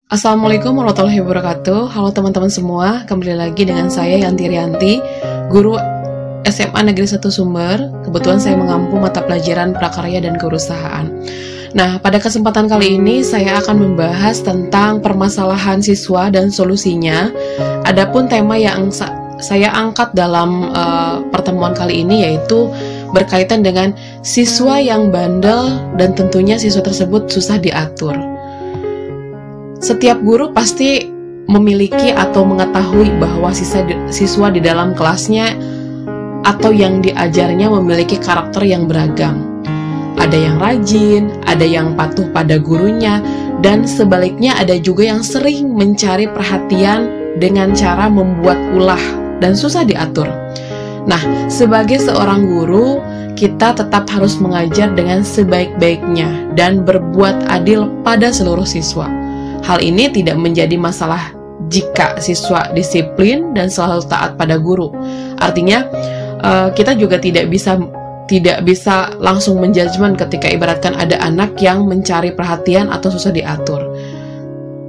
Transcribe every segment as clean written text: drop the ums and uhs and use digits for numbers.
Assalamualaikum warahmatullahi wabarakatuh. Halo teman-teman semua, kembali lagi dengan saya Yanti Rianti, guru SMA Negeri 1 Sumber. Kebetulan saya mengampu mata pelajaran prakarya dan kewirausahaan. Nah, pada kesempatan kali ini saya akan membahas tentang permasalahan siswa dan solusinya. Adapun tema yang saya angkat dalam pertemuan kali ini yaitu berkaitan dengan siswa yang bandel dan tentunya siswa tersebut susah diatur. Setiap guru pasti memiliki atau mengetahui bahwa siswa di dalam kelasnya atau yang diajarnya memiliki karakter yang beragam. Ada yang rajin, ada yang patuh pada gurunya, dan sebaliknya ada juga yang sering mencari perhatian dengan cara membuat ulah dan susah diatur. Nah, sebagai seorang guru, kita tetap harus mengajar dengan sebaik-baiknya dan berbuat adil pada seluruh siswa. Hal ini tidak menjadi masalah jika siswa disiplin dan selalu taat pada guru. Artinya, kita juga tidak bisa langsung menjudgment ketika ibaratkan ada anak yang mencari perhatian atau susah diatur.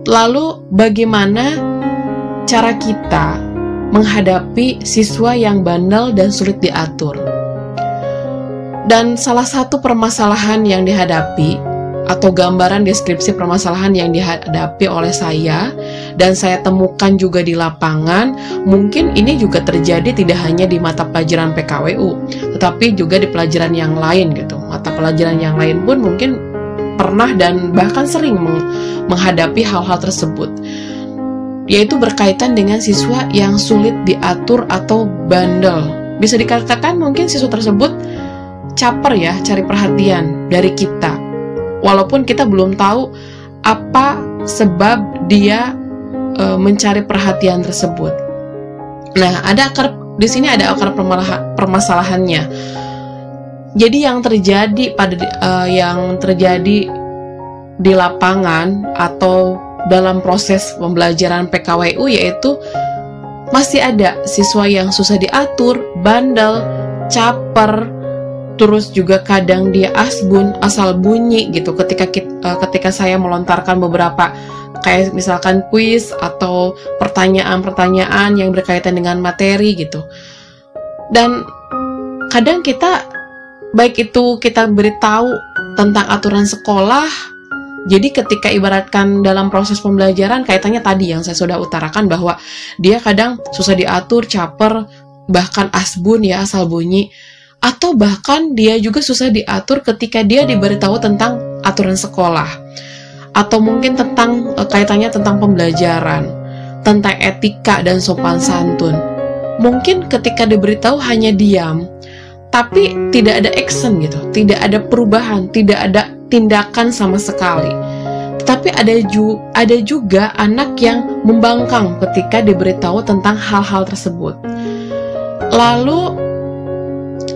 Lalu, bagaimana cara kita menghadapi siswa yang bandel dan sulit diatur? Dan salah satu permasalahan yang dihadapi atau gambaran deskripsi permasalahan yang dihadapi oleh saya dan saya temukan juga di lapangan, mungkin ini juga terjadi tidak hanya di mata pelajaran PKWU, tetapi juga di pelajaran yang lain gitu. Mata pelajaran yang lain pun mungkin pernah dan bahkan sering menghadapi hal-hal tersebut, yaitu berkaitan dengan siswa yang sulit diatur atau bandel. Bisa dikatakan mungkin siswa tersebut caper ya, cari perhatian dari kita. Walaupun kita belum tahu apa sebab dia mencari perhatian tersebut. Nah, di sini ada akar permasalahannya. Jadi yang terjadi di lapangan atau dalam proses pembelajaran PKWU yaitu masih ada siswa yang susah diatur, bandel, caper, terus juga kadang dia asal bunyi gitu ketika saya melontarkan beberapa kayak misalkan kuis atau pertanyaan-pertanyaan yang berkaitan dengan materi gitu. Dan kadang kita baik itu kita beritahu tentang aturan sekolah, jadi ketika ibaratkan dalam proses pembelajaran kaitannya tadi yang saya sudah utarakan bahwa dia kadang susah diatur, caper, bahkan asbun ya, asal bunyi. Atau bahkan dia juga susah diatur ketika dia diberitahu tentang aturan sekolah, atau mungkin tentang kaitannya tentang pembelajaran, tentang etika dan sopan santun. Mungkin ketika diberitahu hanya diam, tapi tidak ada action gitu, tidak ada perubahan, tidak ada tindakan sama sekali. Tetapi ada juga anak yang membangkang ketika diberitahu tentang hal-hal tersebut. Lalu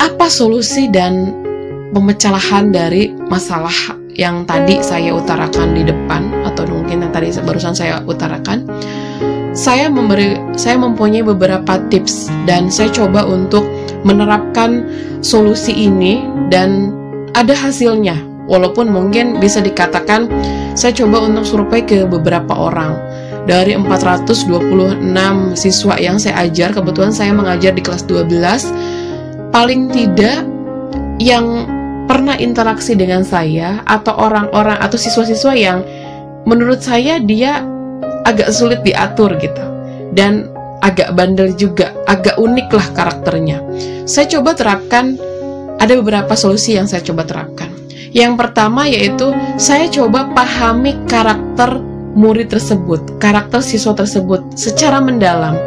apa solusi dan pemecahan dari masalah yang tadi saya utarakan di depan atau mungkin yang tadi barusan saya utarakan? Saya mempunyai beberapa tips dan saya coba untuk menerapkan solusi ini dan ada hasilnya. Walaupun mungkin bisa dikatakan saya coba untuk survei ke beberapa orang. Dari 426 siswa yang saya ajar, kebetulan saya mengajar di kelas 12, paling tidak yang pernah interaksi dengan saya atau orang-orang atau siswa-siswa yang menurut saya dia agak sulit diatur gitu dan agak bandel juga, agak unik lah karakternya. Saya coba terapkan, ada beberapa solusi yang saya coba terapkan. Yang pertama yaitu saya coba pahami karakter murid tersebut, karakter siswa tersebut secara mendalam.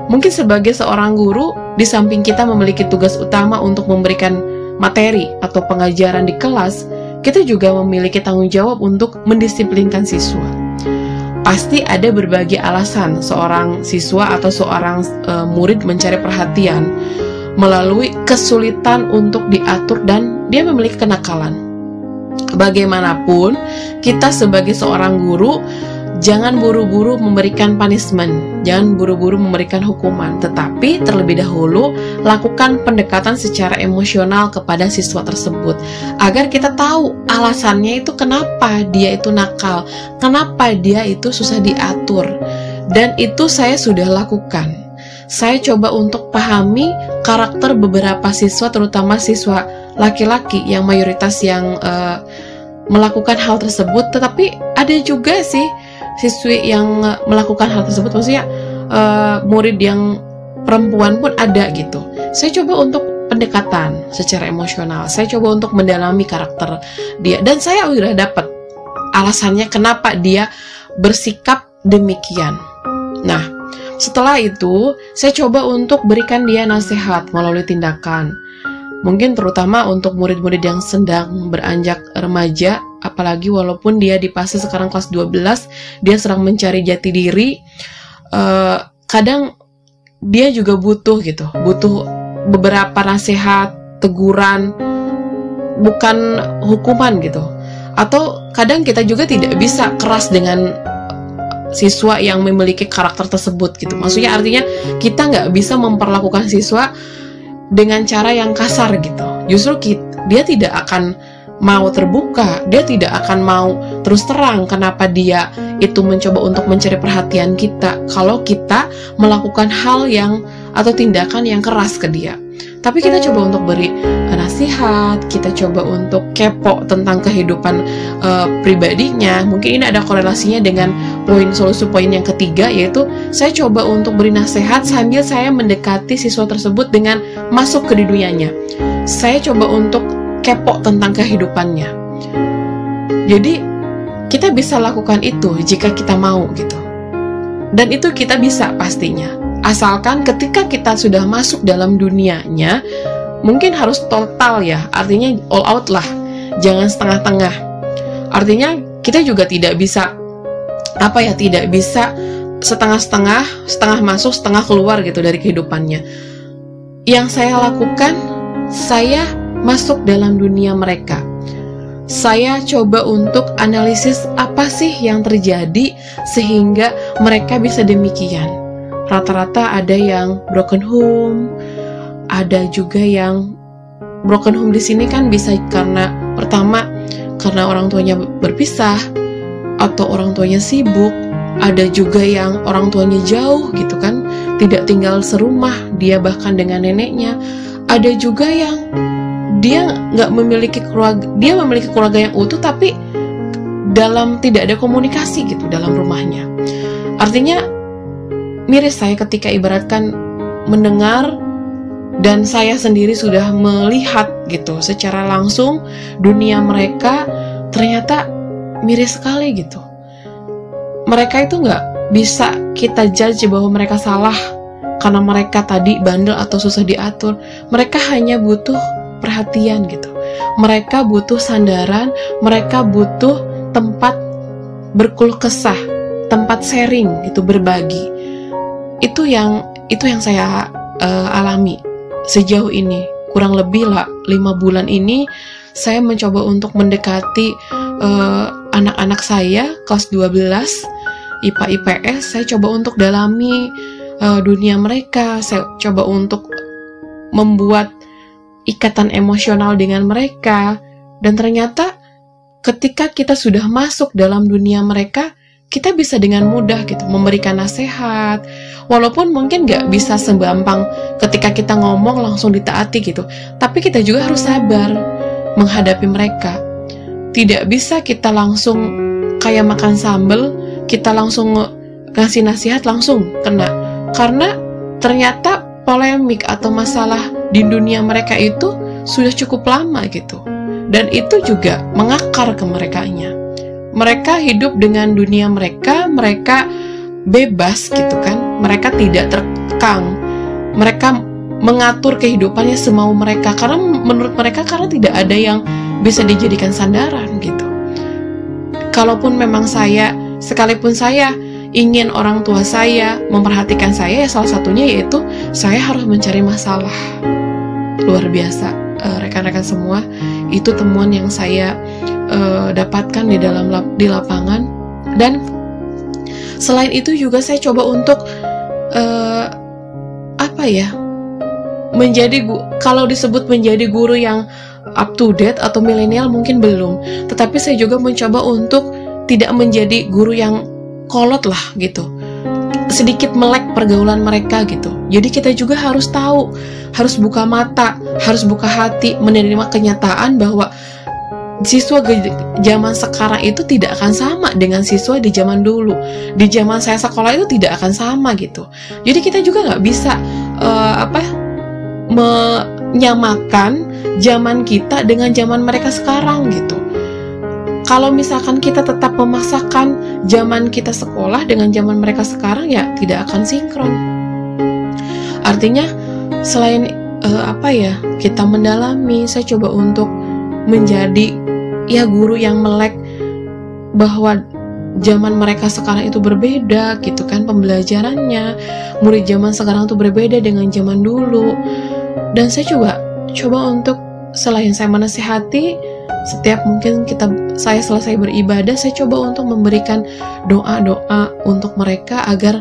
Mungkin sebagai seorang guru, di samping kita memiliki tugas utama untuk memberikan materi atau pengajaran di kelas, kita juga memiliki tanggung jawab untuk mendisiplinkan siswa. Pasti ada berbagai alasan seorang siswa atau seorang murid mencari perhatian melalui kesulitan untuk diatur dan dia memiliki kenakalan. Bagaimanapun, kita sebagai seorang guru jangan buru-buru memberikan punishment jangan buru-buru memberikan hukuman, tetapi terlebih dahulu lakukan pendekatan secara emosional kepada siswa tersebut agar kita tahu alasannya itu kenapa dia itu nakal, kenapa dia itu susah diatur. Dan itu saya sudah lakukan. Saya coba untuk pahami karakter beberapa siswa, terutama siswa laki-laki yang mayoritas yang melakukan hal tersebut. Tetapi ada juga sih siswi yang melakukan hal tersebut, maksudnya murid yang perempuan pun ada gitu. Saya coba untuk pendekatan secara emosional, saya coba untuk mendalami karakter dia, dan saya udah dapat alasannya kenapa dia bersikap demikian. Nah, setelah itu saya coba untuk berikan dia nasihat melalui tindakan. Mungkin terutama untuk murid-murid yang sedang beranjak remaja, apalagi walaupun dia di fase sekarang kelas 12, dia sedang mencari jati diri, kadang dia juga butuh beberapa nasihat, teguran, bukan hukuman gitu. Atau kadang kita juga tidak bisa keras dengan siswa yang memiliki karakter tersebut gitu. Maksudnya artinya kita nggak bisa memperlakukan siswa dengan cara yang kasar gitu. Justru dia tidak akan mau terbuka, dia tidak akan mau terus terang kenapa dia itu mencoba untuk mencari perhatian kita kalau kita melakukan hal yang atau tindakan yang keras ke dia. Tapi kita coba untuk beri nasihat, kita coba untuk kepo tentang kehidupan pribadinya. Mungkin ini ada korelasinya dengan solusi poin yang ketiga, yaitu saya coba untuk beri nasihat sambil saya mendekati siswa tersebut dengan masuk ke dunianya. Saya coba untuk kepo tentang kehidupannya. Jadi kita bisa lakukan itu jika kita mau gitu. Dan itu kita bisa pastinya. Asalkan ketika kita sudah masuk dalam dunianya, mungkin harus total ya, artinya all out lah, jangan setengah-tengah. Artinya kita juga tidak bisa tidak bisa setengah-setengah, setengah masuk, setengah keluar gitu dari kehidupannya. Yang saya lakukan, saya masuk dalam dunia mereka. Saya coba untuk analisis apa sih yang terjadi sehingga mereka bisa demikian. Rata-rata ada yang broken home, ada juga yang broken home di sini kan bisa karena pertama karena orang tuanya berpisah atau orang tuanya sibuk, ada juga yang orang tuanya jauh gitu kan, tidak tinggal serumah, dia bahkan dengan neneknya. Ada juga yang dia nggak memiliki keluarga, dia memiliki keluarga yang utuh tapi tidak ada komunikasi gitu dalam rumahnya. Artinya miris saya ketika ibaratkan mendengar dan saya sendiri sudah melihat gitu secara langsung dunia mereka, ternyata miris sekali gitu. Mereka itu nggak bisa kita judge bahwa mereka salah karena mereka tadi bandel atau susah diatur. Mereka hanya butuh perhatian gitu. Mereka butuh sandaran, mereka butuh tempat berkeluh kesah, tempat sharing gitu, berbagi. Itu yang saya alami sejauh ini. Kurang lebih 5 bulan ini saya mencoba untuk mendekati anak-anak saya kelas 12 IPA IPS. Saya coba untuk dalami dunia mereka. Saya coba untuk membuat ikatan emosional dengan mereka. Dan ternyata ketika kita sudah masuk dalam dunia mereka, kita bisa dengan mudah gitu memberikan nasihat, walaupun mungkin gak bisa segampang ketika kita ngomong langsung ditaati gitu, tapi kita juga harus sabar menghadapi mereka. Tidak bisa kita langsung kayak makan sambal, kita langsung ngasih nasihat langsung kena, karena ternyata polemik atau masalah di dunia mereka itu sudah cukup lama gitu, dan itu juga mengakar ke merekanya. Mereka hidup dengan dunia mereka, mereka bebas gitu kan, mereka tidak terkekang, mereka mengatur kehidupannya semau mereka, karena menurut mereka karena tidak ada yang bisa dijadikan sandaran gitu. Kalaupun memang sekalipun saya ingin orang tua saya memperhatikan saya, ya salah satunya yaitu saya harus mencari masalah. Luar biasa rekan-rekan semua, itu temuan yang saya dapatkan di lapangan. Dan selain itu juga saya coba untuk apa ya, kalau disebut menjadi guru yang up to date atau milenial mungkin belum, tetapi saya juga mencoba untuk tidak menjadi guru yang kolot lah gitu, sedikit melek pergaulan mereka gitu. Jadi kita juga harus tahu, harus buka mata, harus buka hati, menerima kenyataan bahwa siswa zaman sekarang itu tidak akan sama dengan siswa di zaman dulu. Di zaman saya sekolah itu tidak akan sama gitu. Jadi kita juga nggak bisa menyamakan zaman kita dengan zaman mereka sekarang gitu. Kalau misalkan kita tetap memaksakan zaman kita sekolah dengan zaman mereka sekarang, ya tidak akan sinkron. Artinya selain kita mendalami, saya coba untuk menjadi guru yang melek bahwa zaman mereka sekarang itu berbeda gitu kan, pembelajarannya. Murid zaman sekarang itu berbeda dengan zaman dulu. Dan saya coba untuk, selain saya menasihati, setiap mungkin saya selesai beribadah, saya coba untuk memberikan doa-doa untuk mereka agar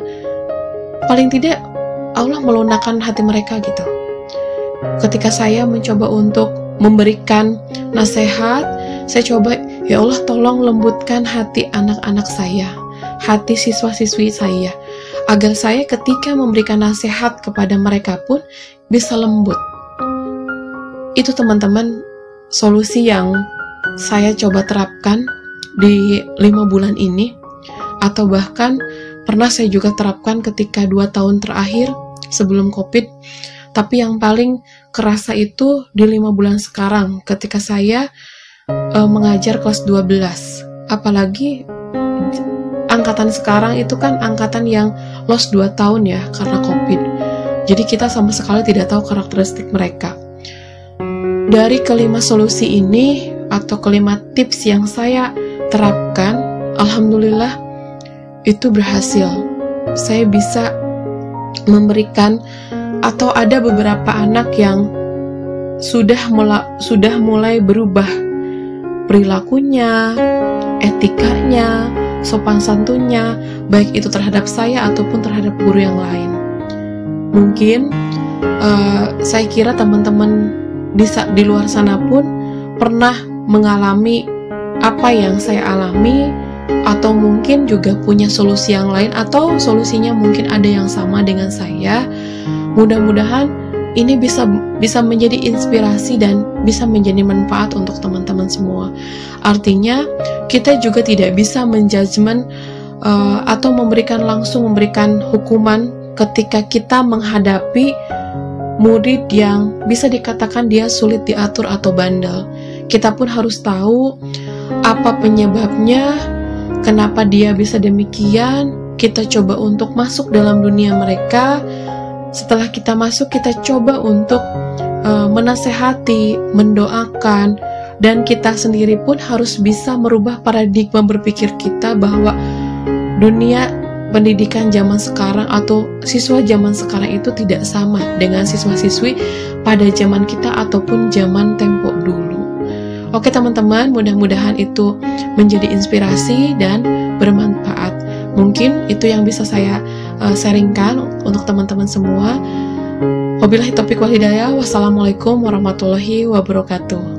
paling tidak Allah melunakkan hati mereka gitu. Ketika saya mencoba untuk memberikan nasihat, saya coba, ya Allah tolong lembutkan hati anak-anak saya, hati siswa-siswi saya, agar saya ketika memberikan nasihat kepada mereka pun bisa lembut. Itu teman-teman solusi yang saya coba terapkan di 5 bulan ini, atau bahkan pernah saya juga terapkan ketika 2 tahun terakhir sebelum COVID. Tapi yang paling kerasa itu di 5 bulan sekarang ketika saya mengajar kelas 12. Apalagi angkatan sekarang itu kan angkatan yang lost 2 tahun ya karena COVID. Jadi kita sama sekali tidak tahu karakteristik mereka. Dari kelima solusi ini atau kelima tips yang saya terapkan, alhamdulillah itu berhasil. Saya bisa memberikan, atau ada beberapa anak yang sudah mulai berubah perilakunya, etikanya, sopan santunnya, baik itu terhadap saya ataupun terhadap guru yang lain. Mungkin saya kira teman-teman di luar sana pun pernah mengalami apa yang saya alami, atau mungkin juga punya solusi yang lain, atau solusinya mungkin ada yang sama dengan saya. Mudah-mudahan ini bisa menjadi inspirasi dan bisa menjadi manfaat untuk teman-teman semua. Artinya kita juga tidak bisa menjudgment atau memberikan hukuman ketika kita menghadapi murid yang bisa dikatakan dia sulit diatur atau bandel. Kita pun harus tahu apa penyebabnya, kenapa dia bisa demikian. Kita coba untuk masuk dalam dunia mereka. Setelah kita masuk, kita coba untuk menasehati, mendoakan, dan kita sendiri pun harus bisa merubah paradigma berpikir kita bahwa dunia pendidikan zaman sekarang atau siswa zaman sekarang itu tidak sama dengan siswa-siswi pada zaman kita ataupun zaman tempo dulu. Oke teman-teman, mudah-mudahan itu menjadi inspirasi dan bermanfaat. Mungkin itu yang bisa saya sharingkan untuk teman-teman semua. Wabillahi taufiq wal hidayah. Wassalamualaikum warahmatullahi wabarakatuh.